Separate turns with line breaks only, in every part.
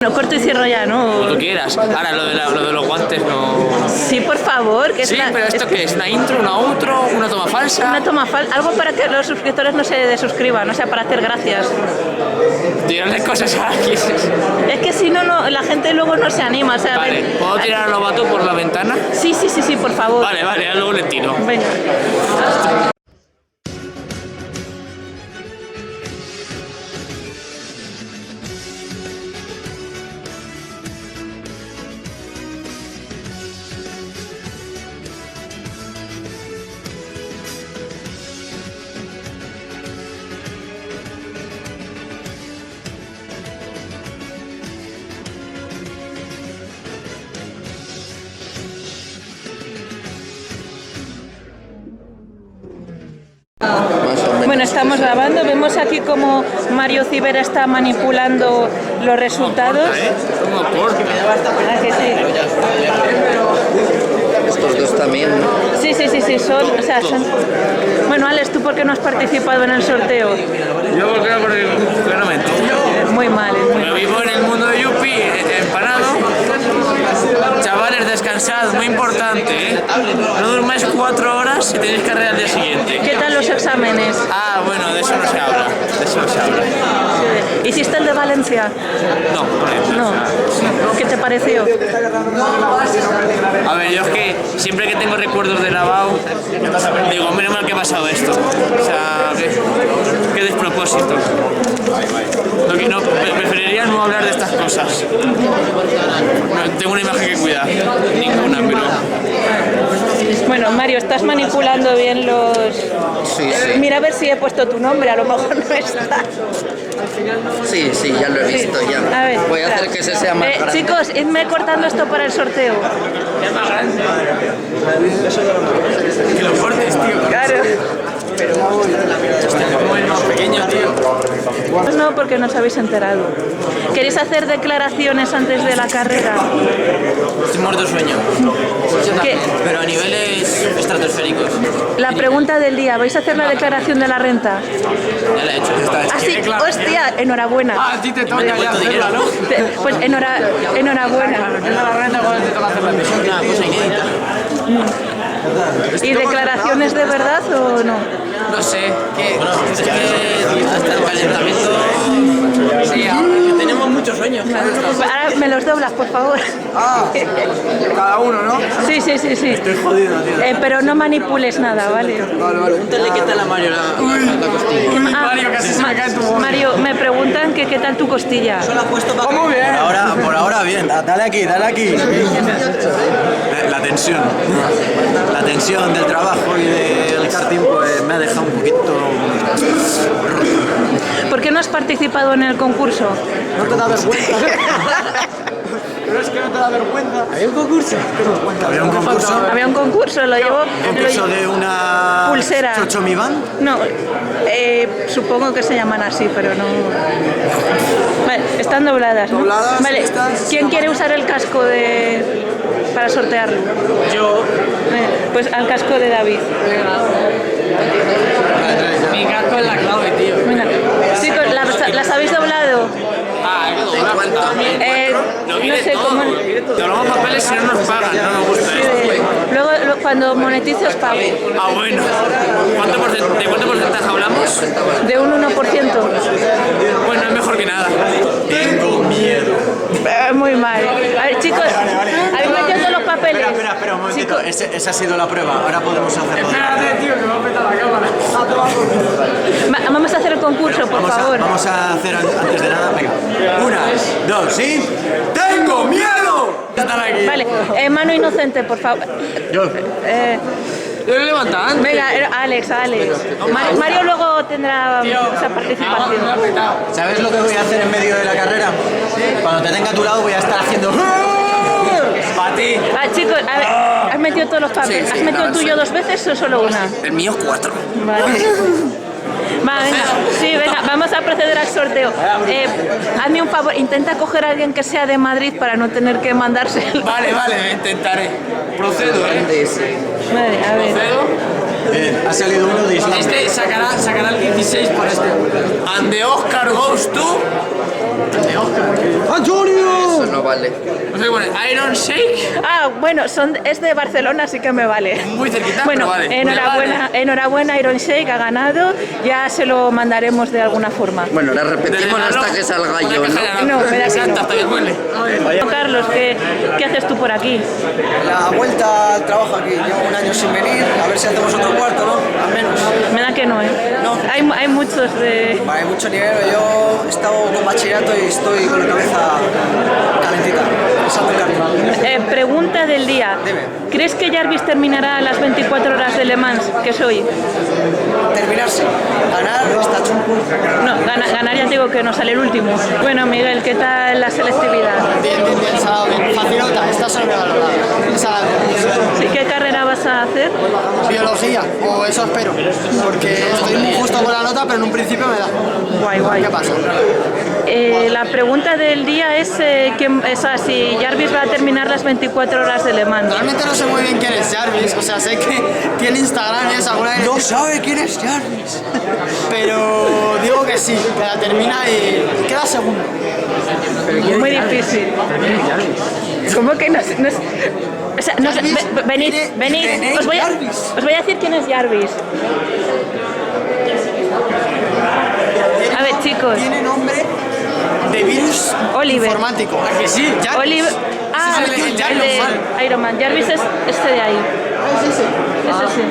Lo corto y cierro ya, ¿no?
Como tú quieras. Ahora, lo de los guantes no...
Sí, por favor. Que
Sí,
es
pero ¿esto qué es? ¿Una intro, una outro, una toma falsa?
Una toma falsa. Algo para que los suscriptores no se desuscriban, o sea, para hacer gracias.
Tirarle cosas a alguien.
Es que si no, la gente luego no se anima, o sea...
Vale, ¿puedo tirar a Lobato por la ventana?
Sí, por favor.
Vale, luego le tiro.
Venga. Bueno, estamos grabando, vemos aquí como Mario Cibera está manipulando los resultados.
¿Cómo aporta?
¿Verdad que sí?
Estos dos también, ¿no?
Sí, son... Bueno, Alex, ¿tú por qué no has participado en el sorteo?
Yo porque no me entero.
Muy mal.
Yo vivo en el mundo de Yupi, empanado. Chavales, descansad, muy importante, ¿eh? No durmáis 4 horas y tenéis carrera al día siguiente.
¿Qué tal los exámenes?
Ah, bueno, de eso no se habla.
¿Hiciste el de Valencia?
No.
¿Qué te pareció?
A ver, yo es que siempre que tengo recuerdos de lavado, digo, menos mal que ha pasado esto. O sea, qué despropósito. Preferiría no hablar de estas cosas. No, tengo una imagen que cuidar. Ninguna, pero...
Bueno, Mario, estás manipulando bien los...
Sí.
Mira a ver si he puesto tu nombre, a lo mejor no está.
Sí, ya lo he visto ya.
A ver,
voy a hacer que ese sea más grande.
Chicos, idme cortando esto para el sorteo.
Es más grande. Que lo cortes, tío.
Claro.
Como el más pequeño, tío.
Pues no, porque no os habéis enterado. ¿Queréis hacer declaraciones antes de la carrera?
Estoy muerto de sueño.
¿Qué?
Pero a niveles estratosféricos.
La pregunta del día, ¿vais a hacer la declaración de la renta?
Ya la he hecho.
Ah, sí, hostia, enhorabuena.
Ah, a ti te toca ya hacerla, ¿no?
Pues enhorabuena.
Es la renta cuando te toca hacer la misión.
Una cosa inédita.
¿Y declaraciones de verdad o no?
No sé, es que hasta el calentamiento... Sí, ahora tenemos muchos sueños.
Ahora me los doblas, por favor.
Ah, cada uno, ¿no?
Sí.
Estoy jodido, tío.
Pero no manipules nada, ¿vale?
Vale.
Pregúntale qué tal a Mario la costilla.
Mario, casi se me cae tu voz.
Mario, me preguntan que qué tal tu costilla.
Muy bien.
Por ahora bien, dale aquí. La tensión del trabajo y del karting pues me ha dejado un poquito...
¿Por qué no has participado en el concurso?
No te da vergüenza. Pero es que no te da vergüenza. ¿Hay un concurso?
Había un concurso,
Había un concurso, lo llevo...
de una...
Pulsera.
¿Chocho Mi Van?
No, supongo que se llaman así, pero no... Vale, están dobladas, ¿no?
Dobladas,
Vale,
estas,
¿quién quiere usar el casco para sortearlo?
Yo...
Pues al casco de David.
Mi casco es la clave, tío.
Venga. Chicos, ¿las habéis doblado?
Ah,
No sé cómo...
Doblamos papeles si no nos pagan, no me gusta esto.
Luego, cuando monetice os pago.
Ah, bueno. ¿De cuánto porcentaje hablamos?
De un 1%.
Bueno, es mejor que nada.
Tengo miedo.
Muy mal. A ver, chicos, ¿habéis metido todos los papeles?
Espera, un momentito. Esa ha sido la prueba. Ahora podemos hacerlo.
Espérate, tío, que me va a petar la cámara.
Vamos a hacer el concurso, por favor.
Vamos a hacer antes de nada. Venga. 1, 2, ¿sí? ¡Tengo miedo! Estar aquí.
Vale, mano inocente, por favor.
Yo.
Yo lo levanto antes.
Venga, Alex. Mario luego tendrá esa participación.
¿Sabes lo que voy a hacer en medio de la carrera? Cuando te tenga a tu lado voy a estar haciendo...
Para ti.
Chicos, a ver, ¿has metido todos los papeles?
Sí,
¿Has metido el tuyo 2 veces o solo una?
El mío 4.
Vale. Venga, sí, venga, vamos a proceder al sorteo. Hazme un favor, intenta coger a alguien que sea de Madrid para no tener que mandarse.
Vale, intentaré. Procedo, ¿eh?
Vale, a ver.
Procedo.
Ha salido uno de Islandia.
Este sacará el 16 por este. And the Oscar goes to...
¡Antonio!
Eso no vale.
No sé, bueno, Iron Shake.
Ah, bueno, es de Barcelona, así que me vale.
Muy cerquita,
Bueno,
pero vale.
enhorabuena, Iron Shake ha ganado. Ya se lo mandaremos de alguna forma.
Bueno, la repetimos hasta que salga yo, ¿no?
No, me da que no.
Exacto, hasta que huele.
Carlos, ¿qué haces tú por aquí?
La vuelta al trabajo aquí, llevo un año sin venir, a ver si hacemos otro cuarto, ¿no? Al menos.
Me da que no, ¿eh?
No.
Hay muchos de...
Vale, hay mucho nivel, yo he estado con bachillerato y estoy con la cabeza calentita, pensando en carta.
Pregunta del día.
Dime.
¿Crees que Jarvis terminará las 24 horas de Le Mans, que es hoy?
Terminarse, ganar está chulo.
No, ganar ya digo que no sale el último. Bueno, Miguel, ¿qué tal la selectividad?
Bien, salado bien. Facilota, está sobrevalorada.
¿Sí, qué carrera vas a hacer?
Biología, o eso espero. Porque estoy muy justo con la nota, pero en un principio me da.
Guay.
¿Qué pasa?
La pregunta del día es si Jarvis va a terminar las 24 horas de Le Mans.
Realmente no sé muy bien quién es Jarvis, o sea, sé que tiene Instagram y es alguna vez,
No sabe quién es Jarvis.
pero digo que sí, que la termina y queda segundo.
Muy difícil. ¿Cómo que no es? O sea, no sé, venid. Os voy a decir quién es Jarvis. A ver, chicos.
Tiene nombre de virus
Oliver.
informático. ¿A que sí? Jarvis.
Oliver. Ah,
Ese es el
el de Iron Man. Jarvis es este de ahí.
¿Es ese?
Es ese.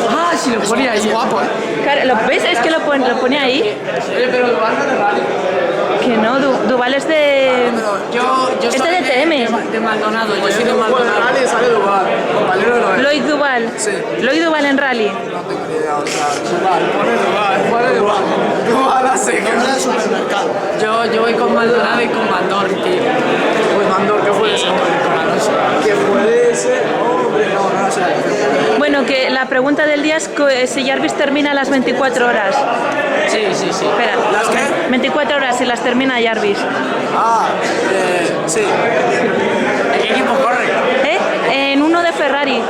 Ah, sí, lo ponía ahí. Es guapo, ¿eh?
Claro, ¿lo ves? Es que lo pone ahí.
Pero Duval no es rally.
Que no, Duval es de...
Yo
Este
soy
de TM.
de Maldonado. Yo soy de Maldonado.
Rally sale Duval, compañero de lo
Lloyd Duval.
Sí.
Lloyd Duval en rally.
Duval a seca.
Nombre de supermercado.
Yo voy con Maldonado y con Mandor, tío.
Pues Mandor, ¿qué fue ese?
Con Alonso.
¿Qué fue ese? Hombre, no sé.
Bueno, que la pregunta del día es si Jarvis termina las 24 horas.
Sí.
Espera.
¿Las qué?
24 horas si las termina Jarvis.
Ah, sí.
¿En qué equipo corre?
En uno de Ferrari.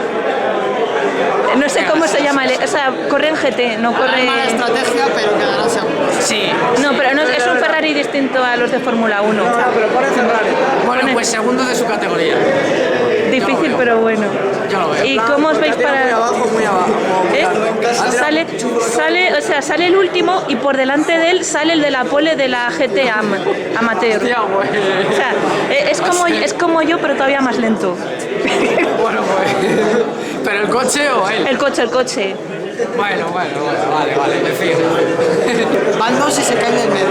No sé cómo se llama, o sea, corre en GT, no corre...
Hay mala estrategia, pero quedará segundo.
Sí.
No, pero no, es un Ferrari distinto a los de Fórmula 1.
Pero pone Ferrari.
Bueno, pues segundo de su categoría.
Difícil, pero bueno.
Yo lo veo.
¿Y cómo os veis
Muy
para...?
abajo, muy abajo.
Sale el último y por delante de él sale el de la pole de la GT amateur. O sea, es como yo, pero todavía más lento.
Bueno, pues. ¿Pero el coche o él?
El coche.
Bueno, vale, me fío.
Van dos y se caen del medio.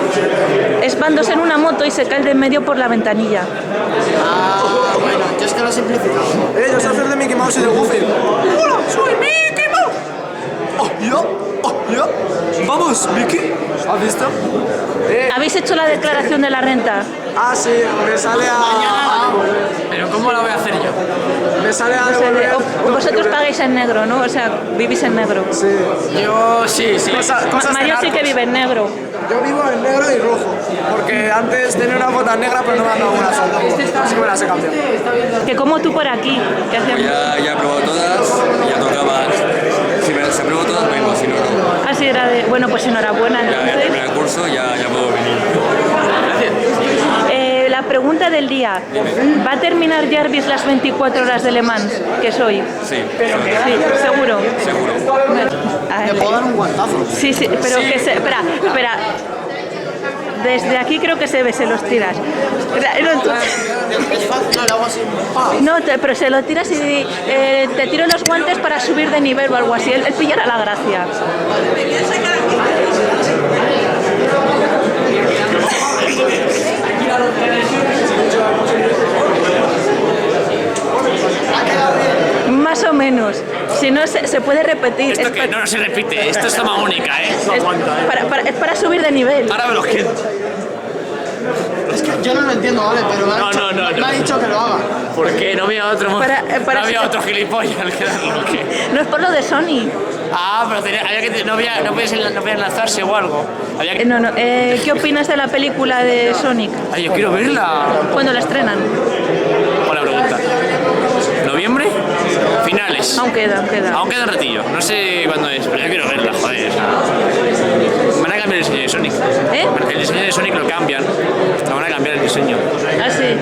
Es van dos en una moto y se cae del medio por la ventanilla.
Ah, bueno, yo es que lo he simplificado.
Yo sé hacer de Mickey Mouse y de Goofy. ¡Hola, soy Mickey Mouse! Vamos, Mickey. ¿Has visto?
¿Habéis hecho la declaración de la renta?
Ah, sí, me sale a...
Pero ¿cómo lo voy a hacer yo?
Me sale a...
O sea, vosotros pagáis en negro, ¿no? O sea, vivís en negro.
Sí.
Yo sí.
Cosas
Mario
de
sí que
narcos.
vive en negro.
Yo vivo en negro y rojo, porque antes tenía una bota negra pero no me han dado buena sueldo. Así que me las he cambiado.
Que como tú por aquí. ¿Qué hacemos?
Ya he probado todas, ya tocaba. Si me las apruebo todas, vengo, si no, no.
Así era de... Bueno, pues enhorabuena.
Ya
Entonces.
terminé el curso, ya puedo venir.
La pregunta del día. ¿Va a terminar Jarvis las 24 horas de Le Mans, que es hoy?
Sí,
Sí, seguro.
seguro.
A
Le
ver.
puedo dar un guantazo.
Sí, pero que se... Espera. Desde aquí creo que se ve, se los tiras. O sea,
Es fácil, no, le hago así.
pero se lo tiras y te tiro los guantes para subir de nivel o algo así. Él pillará la gracia. Más o menos. Si no, se puede repetir.
Esto que no se repite, esto es toma única, ¿eh?
Es para subir de nivel.
Ahora me lo quedo.
Es que yo no lo entiendo, ¿vale? Pero me ha dicho que lo haga.
¿Por qué? No había otro,
Para
no había otro gilipollas al que darlo, ¿qué?
No es por lo de Sony.
Ah, pero no podías lanzarse o algo. Había que...
No. ¿Qué opinas de la película de Sonic?
Ay, yo quiero verla.
Cuando la estrenan.
Bueno, pregunta. ¿Noviembre? Finales.
Aún queda.
Aún queda un ratillo. No sé cuándo es, pero yo quiero verla, joder. O sea, van a cambiar el diseño de Sonic.
¿Eh?
El diseño de Sonic lo cambian. Lo van a cambiar el diseño.
Ah, sí.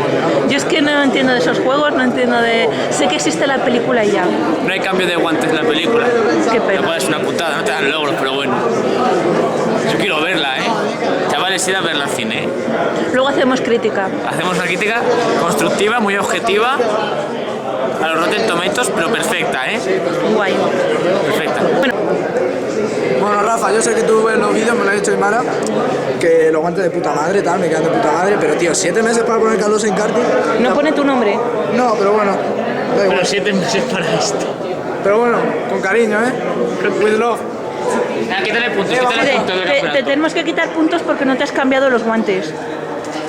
Yo es que no entiendo de esos juegos, no entiendo de... Sé que existe la película y ya.
No hay cambio de guantes en la película.
Qué pena.
Es una putada, no te dan logros, pero bueno. Yo quiero verla, Chavales, id a verla al cine,
Luego hacemos crítica.
Hacemos una crítica constructiva, muy objetiva, a los Rotten Tomatoes, pero perfecta,
Guay.
Perfecta.
Bueno, Rafa, yo sé que tú ves los vídeos, me lo ha dicho Imara, que los guantes de puta madre, tal, me quedan de puta madre, pero tío, 7 meses para poner Carlos en karting.
No pone tu nombre.
No, pero bueno, da igual.
Pero 7 meses para esto.
Pero bueno, con cariño, With love.
Quítale puntos del
Te
campeonato.
tenemos que quitar puntos porque no te has cambiado los guantes.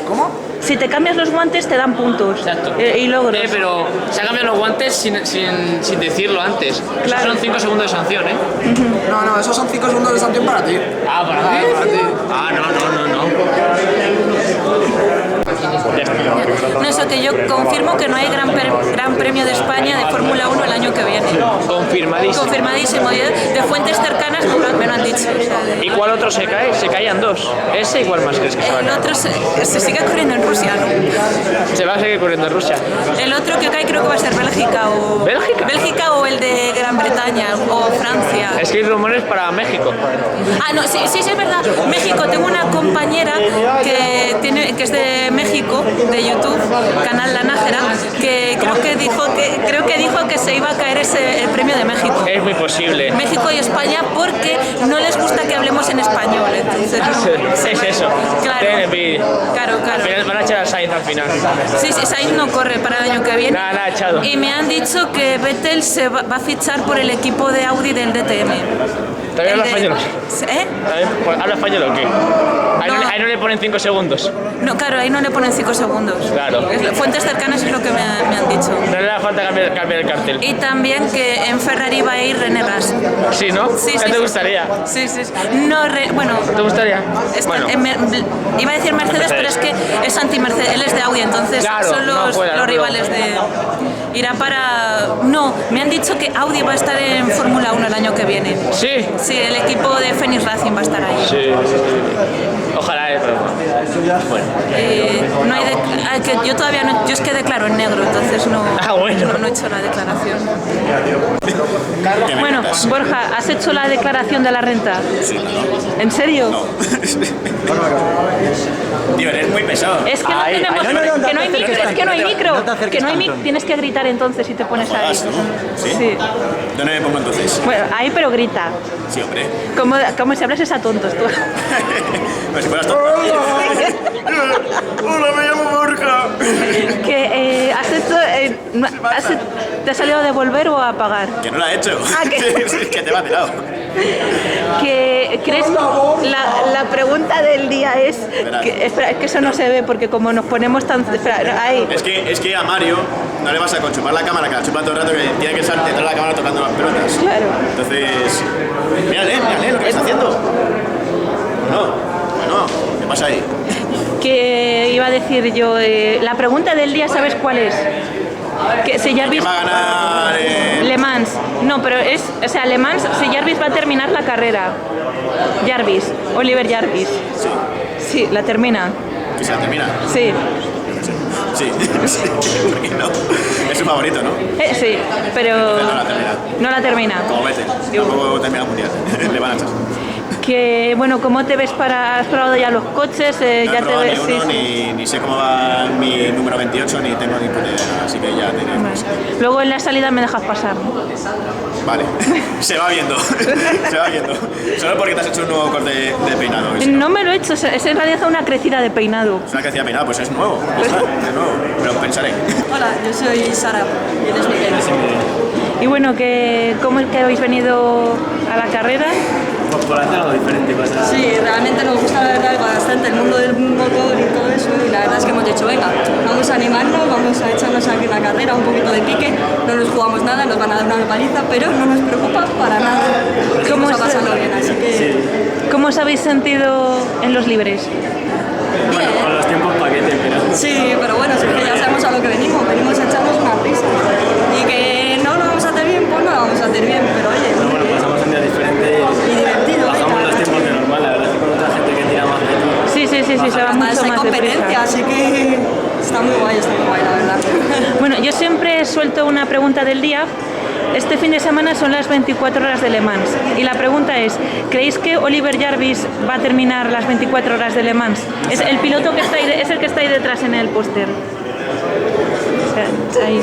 ¿Cómo?
Si te cambias los guantes te dan puntos.
Exacto.
Y logros.
Pero se han cambiado los guantes sin decirlo antes.
Claro.
Esos son 5 segundos de sanción,
No, esos son 5 segundos de sanción para ti.
Ah, para ti.
Para ti.
Ah, no.
No, eso que yo confirmo que no hay gran Premio de España de Fórmula 1 el año que viene.
Confirmadísimo.
Confirmadísimo. De fuentes cercanas me lo han dicho. O sea,
¿Y cuál otro se cae? Se caían 2. ¿Ese y cuál más crees que se va a
el
caer?
otro se sigue corriendo en Rusia, ¿no?
Se va a seguir corriendo en Rusia.
El otro que cae creo que va a ser Bélgica o...
¿Bélgica?
Bélgica o el de Gran Bretaña o Francia.
Es que hay rumores para México.
Ah, no, sí, es verdad. México, tengo una compañera que es de México, de YouTube, canal La Nájera, que creo que dijo que se iba a caer el premio de México.
Es muy posible.
México y España porque no les gusta que hablemos en español. Entonces,
Es eso.
Claro.
Tienen envidia.
Claro.
Al final van a echar a Sainz al final.
Sí, Sainz no corre para el año que viene.
Nada, echado.
Y me han dicho que Vettel se va a fichar por el equipo de Audi del DTM.
¿También habla
El de-
español?
¿Eh?
¿Habla español o qué? Ahí no le ponen 5 segundos.
No, claro, ahí no le ponen 5 segundos.
Claro.
Fuentes cercanas es lo que me han dicho.
No le da falta cambiar el cartel.
Y también que en Ferrari va a ir René Rast.
Sí, ¿no?
Sí,
¿Qué
sí,
te
sí.
gustaría?
Sí. No, bueno,
¿Te gustaría?
Está- iba a decir Mercedes, pero es que es anti-Mercedes, él es de Audi, entonces
Claro,
son
no
los
fuera, no,
rivales de... Irá para... No, me han dicho que Audi va a estar en Fórmula 1 el año que viene.
Sí.
Sí, el equipo de Phoenix Racing va a estar ahí.
Sí. Ojalá, pero bueno.
No hay que yo todavía no... Yo es que declaro en negro, entonces no, no he hecho la declaración.
Bueno, Borja, ¿has hecho la declaración de la renta?
Sí,
¿En serio?
Tío, eres muy pesado.
Es que no
Ay,
tenemos...
ay, no,
que no hay
te
micro,
acerques
es que no hay
tanto,
micro.
no te acerques
Que no hay
tanto.
micro. Tienes que gritar entonces si te pones ahí.
Jodas, ¿no? ¿Sí?
Sí.
¿Dónde me pongo entonces?
Bueno, ahí pero grita.
Sí, hombre.
Como si hablases a tontos tú.
Como si fueras tonto. Hola, me llamo Borja.
Que has hecho... ¿Te has salido a devolver o a pagar?
Que no la he hecho.
Ah, que-
que te va de lado.
Que crees la pregunta del día es que, espera, es que eso no se ve porque como nos ponemos tan espera, ahí
Es que a Mario no le vas a conchupar la cámara, que la chupa todo el rato, que tiene que estar detrás de la cámara tocando las pelotas.
claro
Entonces, mírale lo que está haciendo. Bueno, ¿qué pasa ahí?
que iba a decir yo la pregunta del día ¿sabes cuál es? Que si Jarvis
¿Quién va a ganar?
Le Mans no pero es o sea Le Mans si Jarvis va a terminar la carrera Oliver Jarvis sí la termina
Que se la termina.
sí
Sí, ¿por qué no? Es su favorito, ¿no?
sí pero
No la termina.
no la termina
Como Vettel. Tampoco termina el mundial. Le van a echar.
que bueno ¿cómo te ves has probado ya los coches?
No he
ya te
probado
ves
ni uno, ni sé cómo va mi número 28, ni tengo ni puta idea, así que ya tenemos.
Vale. Luego en la salida me dejas pasar.
Vale, se va viendo, se va viendo. Solo porque te has hecho un nuevo corte de peinado. ¿Ves?
No me lo he hecho, es en realidad una crecida de peinado.
Es una que hacía peinado, pues es nuevo, ya está, es nuevo, pero pensaré.
Hola, yo soy Sara y él es Miguel.
Y bueno, ¿cómo es que habéis venido a la carrera?
Por hacer algo diferente, pasa.
Sí, realmente nos gusta la verdad bastante el mundo del motor y todo eso y la verdad es que hemos dicho, venga, vamos a animarnos, vamos a echarnos aquí una carrera, un poquito de pique, no nos jugamos nada, nos van a dar una paliza, pero no nos preocupa para nada.
¿Cómo
Vamos a
es?
pasarlo bien, así que
¿Cómo os habéis sentido en los libres?
Bueno, con los tiempos paquete, pero.
sí, pero bueno, es que ya sabemos a lo que venimos a echarnos
está muy guay, la verdad.
Bueno, yo siempre suelto una pregunta del día. Este fin de semana son las 24 horas de Le Mans y la pregunta es, ¿creéis que Oliver Jarvis va a terminar las 24 horas de Le Mans? Es el piloto que está ahí, es el que está ahí detrás en el póster. O sea, ahí.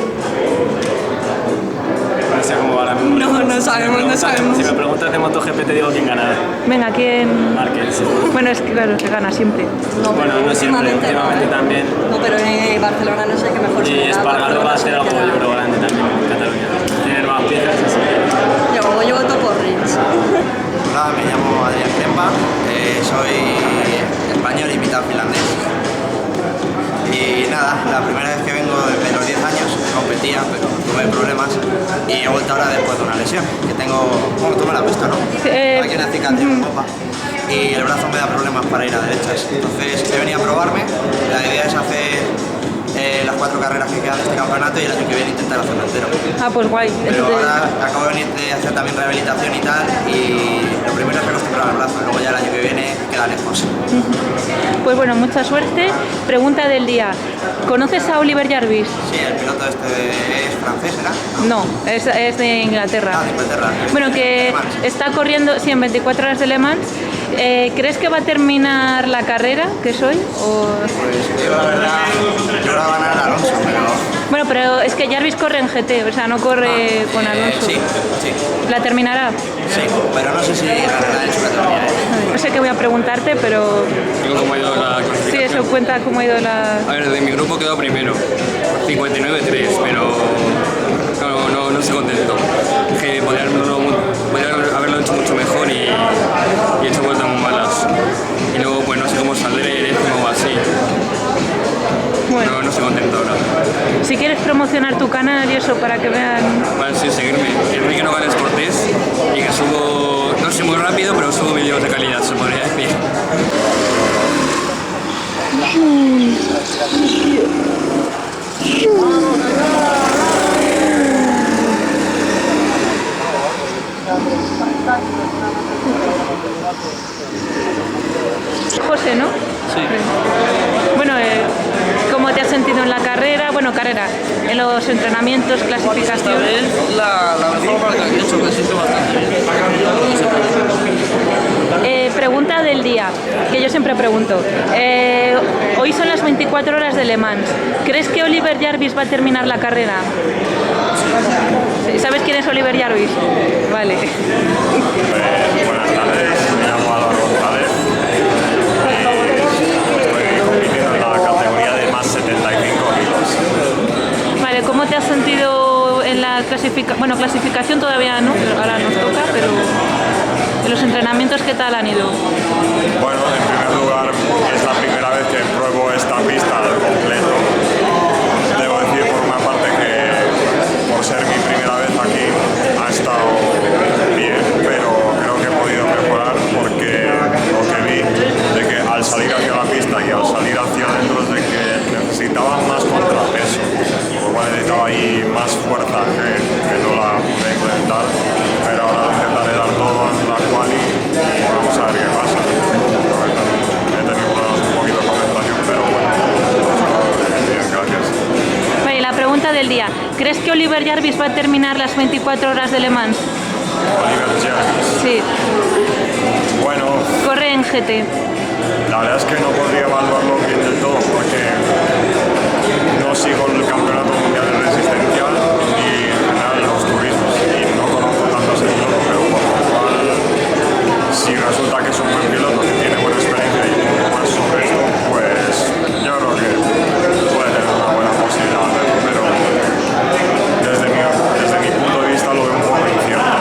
No sé cómo va la misma.
No sabemos.
Si me preguntas de MotoGP te digo quién gana.
Venga, ¿quién?
Márquez. Sí.
Bueno, es que claro, que gana siempre.
Bueno, no siempre, últimamente también.
No, pero en Barcelona no sé qué mejor.
Y Espargaró va a hacer algo, yo creo, grande también en Cataluña. Tiene nuevas piezas, así que...
Yo voto por Rins.
Hola, me llamo Adrián Krempa, soy español y mitad finlandés. Y nada, la primera vez que vengo desde los 10 años, competía, pero tuve problemas y he vuelto ahora después de una lesión, que tengo, bueno, tú me la has visto, ¿no? Aquí una cicatriz en copa y el brazo me da problemas para ir a derechas. Entonces he venido a probarme, la idea es hacer las 4 carreras que quedan de este campeonato y el año que viene intentar hacerlo entero.
Ah, pues guay.
Pero ahora acabo de venir de hacer también rehabilitación y tal, y lo primero es acostumbrar al brazo, luego ya el año que viene queda lejos.
Pues bueno, mucha suerte. Pregunta del día. ¿Conoces a Oliver Jarvis?
Sí, el piloto este es francés, ¿era?
No, es de Inglaterra.
Ah, de Inglaterra.
Bueno, que está corriendo, sí, en 24 horas de Le Mans. ¿Crees que va a terminar la carrera que soy? O...
Pues yo la verdad, yo la voy a ganar a Alonso, pero...
Bueno, pero es que Jarvis corre en GT, o sea, no corre con Alonso.
Sí.
¿La terminará?
Sí, pero no sé si ganará en su categoría.
No sé qué voy a preguntarte, pero...
Digo cómo ha ido la clasificación.
Sí, eso cuenta cómo ha ido la...
A ver, de mi grupo quedó primero, 59-3, pero claro, no estoy contento. Que podría haberlo hecho mucho mejor y he hecho vueltas muy malas. Y luego pues no sé cómo saldré décimo o así.
Bueno.
No estoy contento ahora.
Si quieres promocionar tu canal y eso para que vean...
Vale, sí, seguirme. Enrique Nogales Cortés y que subo, no soy muy rápido, pero subo vídeos de calidad, se podría decir.
José, ¿no?
Sí.
Bueno, ¿cómo te has sentido en la carrera? Bueno, carrera, en los entrenamientos, clasificación.
La mejor marca que he hecho, me siento bastante bien.
Pregunta del día, que yo siempre pregunto. Hoy son las 24 horas de Le Mans. ¿Crees que Oliver Jarvis va a terminar la carrera? ¿Sabes quién es Oliver Jarvis? Vale.
Buenas tardes, me llamo Álvaro González. Estoy compitiendo en la categoría de más 75 kilos.
Vale, ¿cómo te has sentido en la clasificación? Bueno, clasificación todavía no, pero ahora nos toca, pero en los entrenamientos, ¿qué tal han ido?
Bueno, en primer lugar, es la primera vez que pruebo esta pista al completo. Debo decir por una parte que por ser mi primera vez aquí ha estado bien, pero creo que he podido mejorar porque lo que vi de que al salir hacia la pista y al salir hacia adentro es de que necesitaba más contrapeso, por lo cual necesitaba ahí más fuerza que no la pude implementar, pero ahora intentaré dar todo en la quali y vamos a ver qué pasa. He tenido problemas un poquito con la estación, pero bueno, bien, gracias.
Vale, la pregunta del día. ¿Crees que Oliver Jarvis va a terminar las 24 horas de Le Mans?
Oliver Jarvis.
Sí.
Bueno,
Corre en GT.
la verdad es que no podría evaluarlo bien del todo porque no sigo el campeonato mundial de resistencial ni en general los turismos y no conozco tanto ese piloto, pero por lo cual si resulta que es un buen piloto que tiene buena experiencia y un poco más sobre esto, pues yo creo que puede tener una buena posibilidad de verlo, pero desde mi punto de vista lo veo un poco incierto.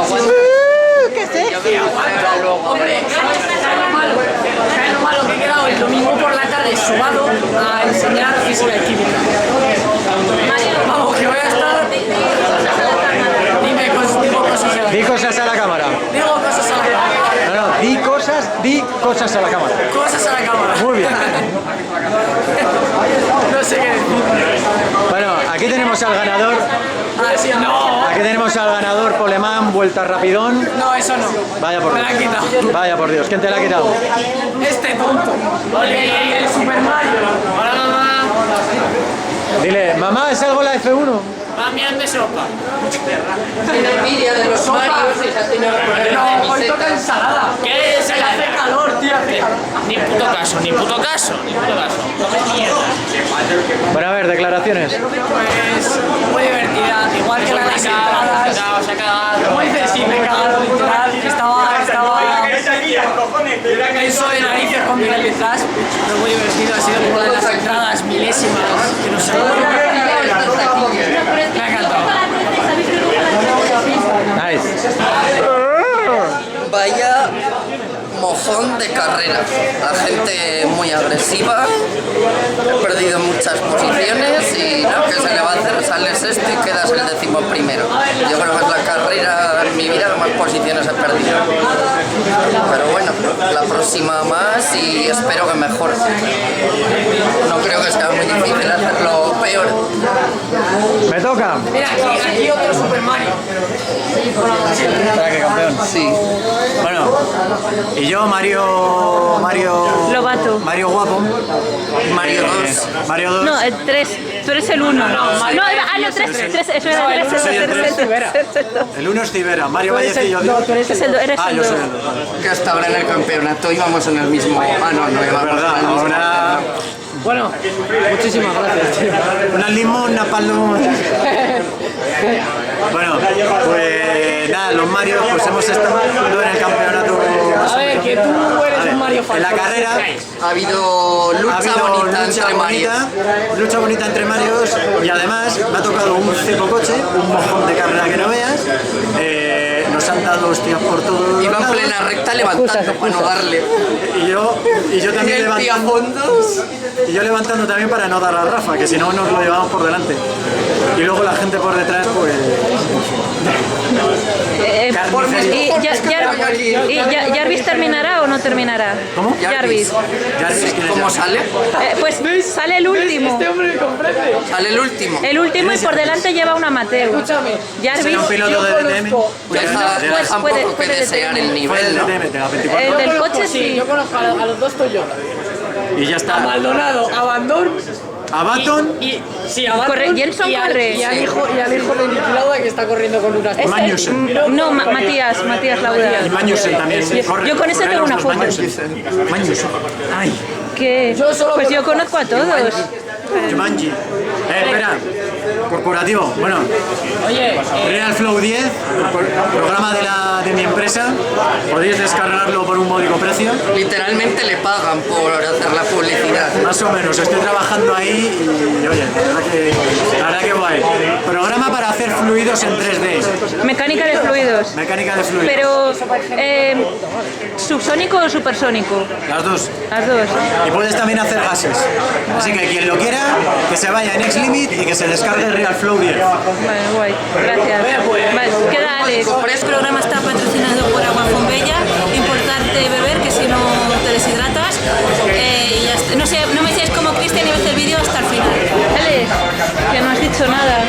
aguanto.
¿Qué es eso?
Hombre, ¿sabes lo malo que he quedado el domingo por la tarde subado a enseñar física y química? Vamos, que voy a estar... Digo cosas a la cámara.
Di cosas a la cámara.
Digo cosas a la cámara.
No, no, di cosas a la cámara.
Cosas a la cámara.
Muy bien.
No sé qué decir.
Bueno, aquí tenemos al ganador.
Ah, sí, no.
Aquí tenemos al ganador Polemán, vuelta rapidón.
No, eso no.
Vaya por
Me
Dios.
la han quitado.
Vaya por Dios, ¿quién te la ha quitado?
Este tonto. El Super Mario. Hola, mamá.
Dile, mamá, ¿es algo la F1?
Mami, hazme sopa. En el vídeo de los Marios no, hoy toca ensalada. ¿Qué? Se le hace calor, tío.
Ni puto caso, ni puto caso, ni puto caso. Come mierda.
Bueno, a ver, declaraciones.
Pues muy divertida, igual que la de las entradas.
Se ha cagado.
Como dices, sí, me he cagado literal. Estaba eso de narices con Miguel detrás. Pero muy divertido, ha sido como la de las entradas milésimas. Que no sé. Me ha encantado.
Nice.
Vaya mojón de carrera. La gente muy agresiva. He perdido muchas posiciones y no, ¿qué se le va a hacer? Sales sexto y quedas el 11º. Yo creo que es la carrera en mi vida que más posiciones he perdido. Pero bueno, la próxima más y espero que mejor. No creo que sea muy difícil hacerlo peor.
¿Me toca?
Mira, aquí otro Super Mario.
¿Para qué, campeón?
Sí.
Bueno, y yo, Mario
Lobato.
Mario Guapo.
Mario 2.
Mario 2.
No, el 3. Tú eres el 1. No, no, 3. Eso era el 3.
Soy el 3. El 1 es Cibera. Mario Vallecillo.
No, tú eres el 2.
Ah, yo soy el 2.
Que hasta ahora en el campeonato íbamos en el mismo... Ah, no, no íbamos
verdad,
en el mismo.
ahora...
Bueno, muchísimas gracias, tío.
Una limón, una paloma. Bueno, pues nada, los Marios pues hemos estado en el campeonato.
A ver, que tú eres un Mario fan.
En la carrera
ha habido lucha bonita entre Marios.
Lucha bonita entre Marios y además me ha tocado un cepo coche, un mojón de carrera que no veas. Nos han dado hostias por todo.
Iba en plena recta levantando para no darle.
Y yo también levantando. Y yo levantando también para no dar a Rafa, que si no nos lo llevamos por delante. Y luego la gente por detrás, pues...
¿Y Jarvis terminará o no terminará?
¿Cómo?
Jarvis.
¿Cómo sale?
Pues sale el último.
Este hombre me comprende.
Sale el último.
El último y por delante lleva un amateur.
Escúchame.
Jarvis.
Un piloto de DTM.
Deja un poco que desear el nivel, ¿no?
El del coche sí.
Yo conozco a los dos Toyota.
Y ya está.
A Maldonado, a Bandor.
A Baton.
Sí, a Baton.
Corre, Jenson corre.
Y al hijo de Niki Lauda que está corriendo con unas...
Magnussen.
No, Matías Lauda.
Y Magnussen también. Corre,
Yo con ese tengo una foto.
Magnussen. Ay.
¿Qué? Pues yo conozco a todos.
Jumanji. Espera. Corporativo. Bueno.
Oye.
Real Flow 10. Programa de mi empresa. Podéis descargarlo por un módico precio.
Literalmente le pagan por hacer la publicidad.
Más o menos. Estoy trabajando ahí y oye, la verdad que guay. Programa para hacer fluidos en 3D.
Mecánica de fluidos.
Mecánica de fluidos.
Pero, ¿subsónico o supersónico?
Las dos.
Las dos.
Y puedes también hacer gases. Así que quien lo quiera, que se vaya en X-Limit y que se descargue el Real Flow 10.
Bueno, guay. Gracias. Vale, queda Alex.
Este programa está patrocinado por Agua Fombella. Importarte beber, que si no te deshidratas. Y ya está. No me decíais como Cristian y ves el vídeo hasta el final.
Alex, que no has dicho nada.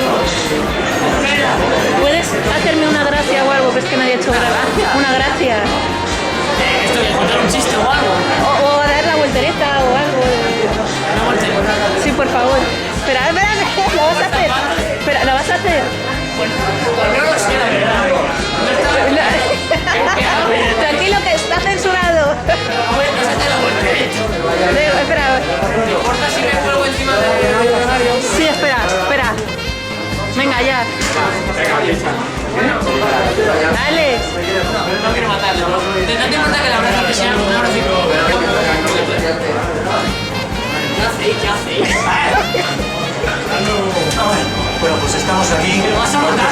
¿Puedes hacerme una gracia o algo? Que es que nadie ha hecho una gracia.
Esto de contar un chiste o algo.
O dar la voltereta o algo.
Una voltereta.
Sí, por favor. Espera, ¿la vas a hacer? Espera, ¿la vas a hacer?
No lo sé, la verdad.
Tranquilo, que está censurado. Espera.
Corta si me cuelgo encima de...
Sí, espera. Venga, ya. Dale.
No quiero matarlo. Date cuenta que la verdad es que sea un abrazo. ¿Qué hacéis?
Bueno, pues estamos aquí.
Vas a matar.